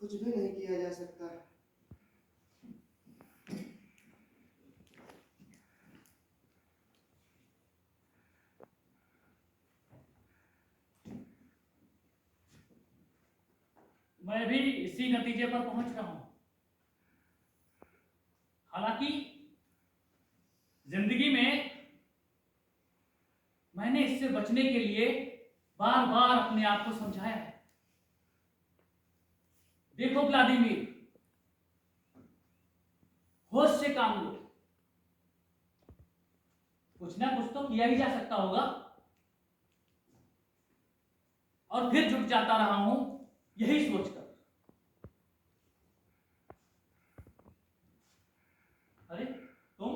कुछ भी नहीं किया जा सकता। मैं भी इसी नतीजे पर पहुंच रहा हूं। हालांकि जिंदगी में मैंने इससे बचने के लिए बार बार अपने आप को समझाया है। देखो व्लादिमीर, होश से काम लो। कुछ ना कुछ तो किया ही जा सकता होगा। और फिर जुट जाता रहा हूं यही सोचकर। अरे तुम?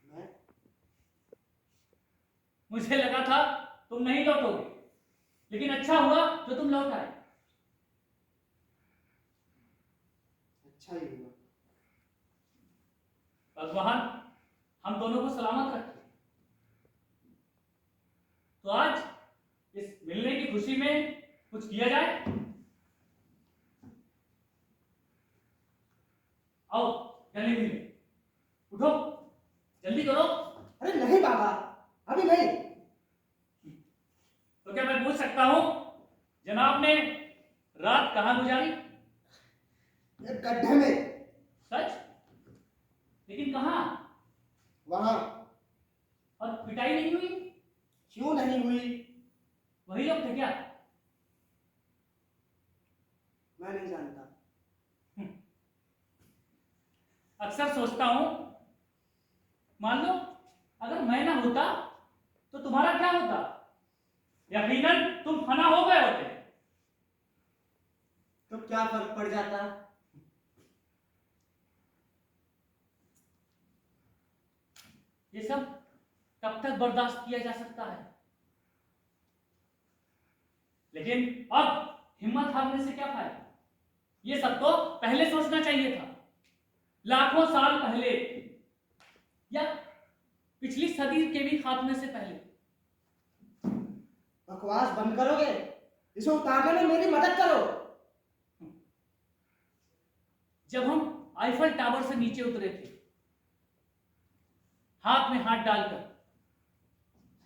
मैं? मुझे लगा था तुम नहीं लौटोगे, लेकिन अच्छा हुआ जो तुम लौट आए। अच्छा ही हुआ। भगवान हम दोनों को सलामत रखे। तो आज इस मिलने की खुशी में कुछ किया जाए। आओ गले मिले। उठो, जल्दी करो। अरे नहीं बाबा, अभी नहीं। तो क्या मैं पूछ सकता हूं जनाब ने रात कहां गुजारी? एक गड्ढे में। सच? लेकिन कहां? वहां। और पिटाई नहीं हुई? क्यों नहीं हुई? वही लोग थे क्या? मैं नहीं जानता। अक्सर सोचता हूं, मान लो अगर मैं ना होता तो तुम्हारा क्या होता? यकीनन तुम फना हो गए होते। तो क्या फर्क पड़ जाता? ये सब कब तक बर्दाश्त किया जा सकता है? लेकिन अब हिम्मत हारने से क्या फायदा? ये सब तो पहले सोचना चाहिए था, लाखों साल पहले, या पिछली सदी के भी खात्मे से पहले। बकवास बंद करोगे? इसे उतारने में मेरी मदद करो। जब हम आईफल टावर से नीचे उतरे थे, हाथ में हाथ डालकर,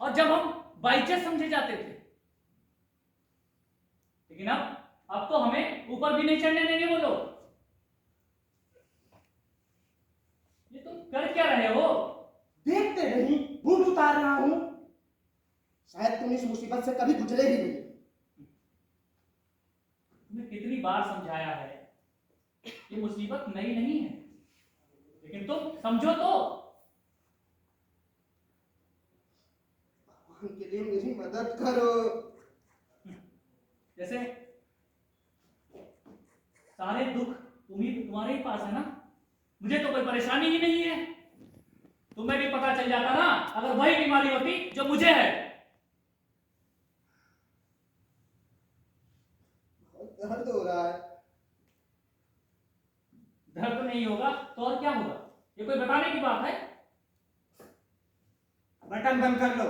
और जब हम बाइचेस समझे जाते थे, लेकिन अब तो हमें ऊपर भी नहीं चढ़ने देंगे वो लोग। ये तुम कर क्या रहे हो? देखते नहीं, बूट उतार रहा हूं। शायद तुम इस मुसीबत से कभी गुजरे ही नहीं। तुम्हें कितनी बार समझाया है, ये मुसीबत नई नहीं है, लेकिन तुम समझो तो। भगवान के लिए मेरी मदद करो। जैसे सारे दुख तुम्हारे ही पास है ना। मुझे तो कोई परेशानी ही नहीं है। तुम्हें भी पता चल जाता ना अगर वही बीमारी होती जो मुझे है। बहुत दर्द हो रहा है। दर्द नहीं होगा तो और क्या होगा? ये कोई बताने की बात है? बटन बंद कर लो।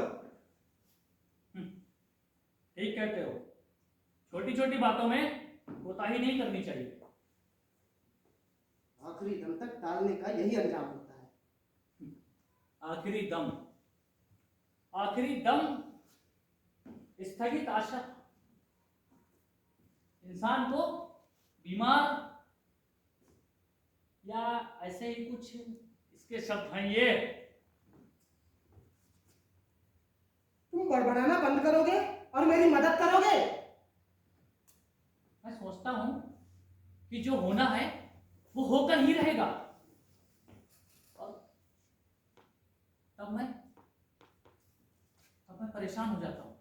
ठीक कहते हो। छोटी छोटी बातों में कोताही नहीं करनी चाहिए। आखिरी दम तक टालने का यही अंजाम होता है। आखिरी दम, आखिरी दम, स्थगित आशा इंसान को बीमार, या ऐसे ही कुछ इसके शब्द हैं ये। तुम बड़बड़ाना बंद करोगे और मेरी मदद करोगे? मैं सोचता हूं कि जो होना है वो होकर ही रहेगा, और तब मैं परेशान हो जाता हूं।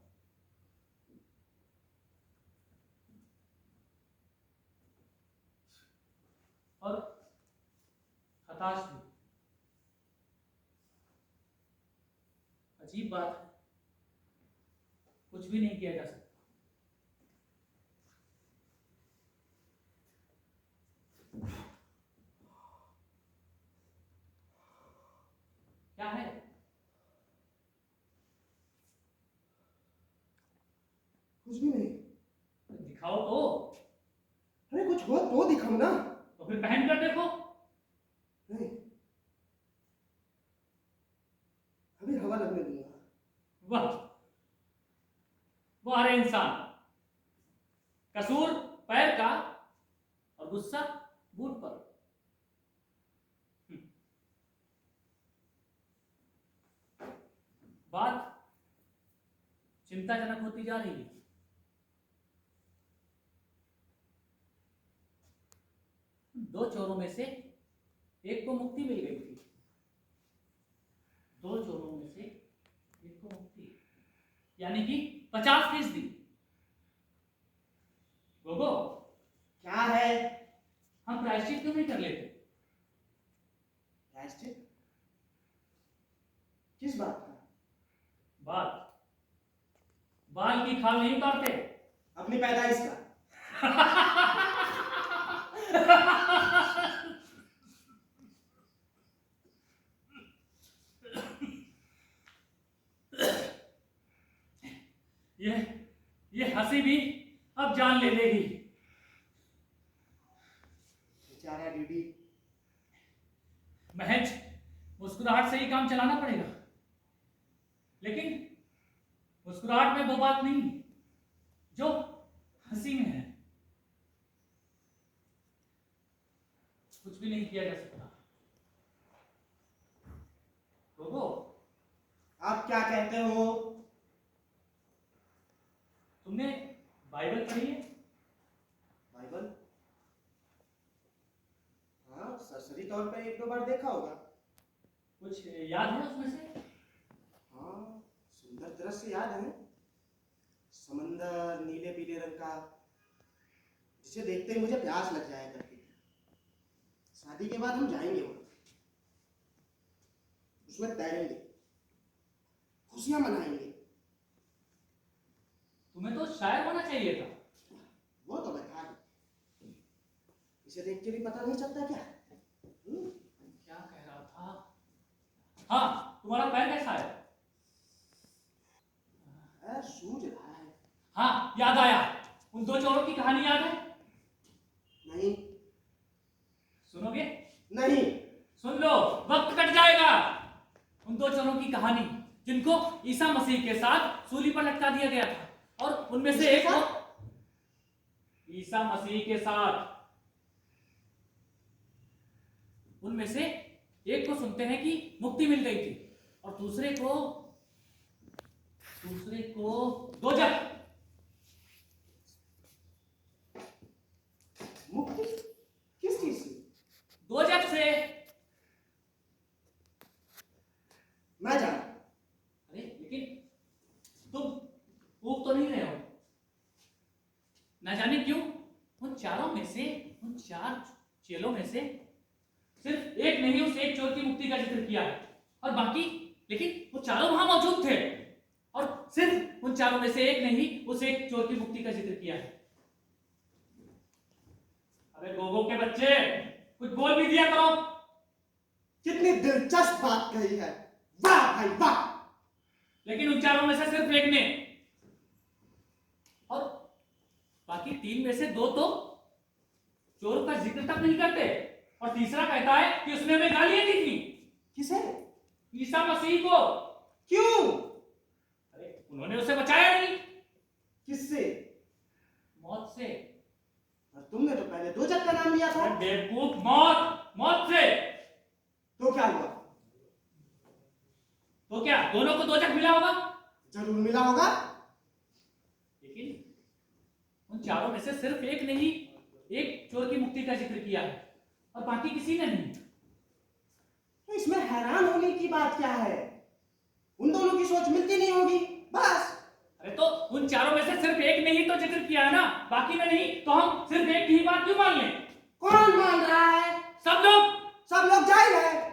और हताश भी। अजीब बात है, कुछ भी नहीं किया जा सकता। क्या है? कुछ भी नहीं। दिखाओ तो। तो दिखाऊं ना। तो फिर पहन कर देखो। नहीं, अभी हवा लगने दूंगा। वाह वाह रे इंसान, कसूर पैर का और गुस्सा बूट पर। बात चिंताजनक होती जा रही है। दो चोरों में से एक को मुक्ति मिल गई थी। दो चोरों में से एक को मुक्ति, यानी कि 50%। गोगो, क्या है? हम प्रायश्चित क्यों नहीं कर लेते? प्रायश्चित? किस बात का? बात बाल की खाल नहीं उतारते। अपनी पैदाइश का। ये ये हंसी भी अब जान ले लेगी। बेचारा डीडी। महज मुस्कुराहट से ही काम चलाना पड़ेगा, लेकिन मुस्कुराहट में वो बात नहीं जो हंसी में है। कुछ भी नहीं किया जा सकता। गोगो, आप क्या कहते हो? तुमने बाइबल पढ़ी है? बाइबल? हाँ, सरसरी तौर पर एक दो बार देखा होगा। कुछ याद है उसमें से? हाँ, सुंदर दृश्य याद है। समंदर नीले पीले रंग का, जिसे देखते ही मुझे प्यास लग जाया करती थी। शादी के बाद हम जाएंगे वहां, उसमें तैरेंगे, खुशियां मनाएंगे। तुम्हें तो शायर होना चाहिए था। वो तो मैं था ही। इसे देख के भी पता नहीं चलता क्या? क्या कह रहा था? हाँ, तुम्हारा पैर कैसा है? सूझ रहा है। हाँ, याद आया। उन दो चोरों की कहानी याद है? नहीं। सुनोगे? नहीं। सुन लो, वक्त कट जाएगा। उन दो चोरों की कहानी जिनको ईसा मसीह के साथ सूली पर लटका दिया गया था, और उनमें से एक को ईसा मसीह के साथ, उनमें से एक को सुनते हैं कि मुक्ति मिल गई थी, और दूसरे को दोजख। मुक्ति किस चीज से? दोजख से। मैं जाना। अरे लेकिन तुम ऊब तो नहीं रहे हो? ना जाने क्यों उन चार चेलों में से सिर्फ एक ने ही उस एक चोर की मुक्ति का जिक्र किया है, और बाकी, लेकिन वो चारों वहां मौजूद थे, और सिर्फ उन चारों में से एक ने ही उस एक चोर की मुक्ति का जिक्र किया है। अबे गोगो के बच्चे, कुछ बोल भी दिया करो। कितनी दिलचस्प बात कही है। वाह भाई वाह। लेकिन उन चारों में से सिर्फ एक ने, और बाकी तीन में से दो तो चोर का जिक्र तक नहीं करते, और तीसरा कहता है कि उसने हमें गालियां दी थी। किसे? ईसा मसीह को। क्यों? अरे उन्होंने उसे बचाया नहीं। किससे? मौत से। और तुमने तो पहले दोजख का नाम लिया था। बेवकूफ, मौत से। तो क्या हुआ? तो क्या दोनों को दोजख मिला होगा? जरूर मिला होगा। लेकिन उन चारों में से सिर्फ एक ने ही एक चोर की मुक्ति का जिक्र किया है, और बाकी किसी ने नहीं। तो इसमें हैरान होने की बात क्या है? उन दोनों की सोच मिलती नहीं होगी, बस। अरे तो उन चारों में से सिर्फ एक ने ही तो जिक्र किया है ना, बाकी ने नहीं, तो हम सिर्फ एक की ही बात क्यों मान लें? कौन मान रहा है? सब लोग। सब लोग जाहिल है।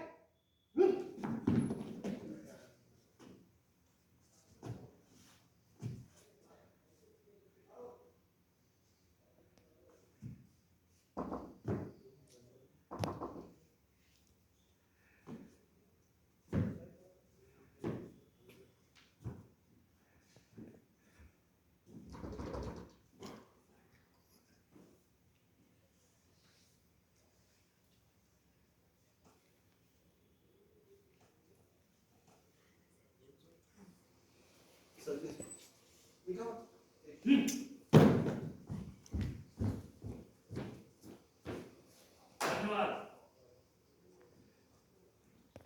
सर्विस दिखाओ। हम्म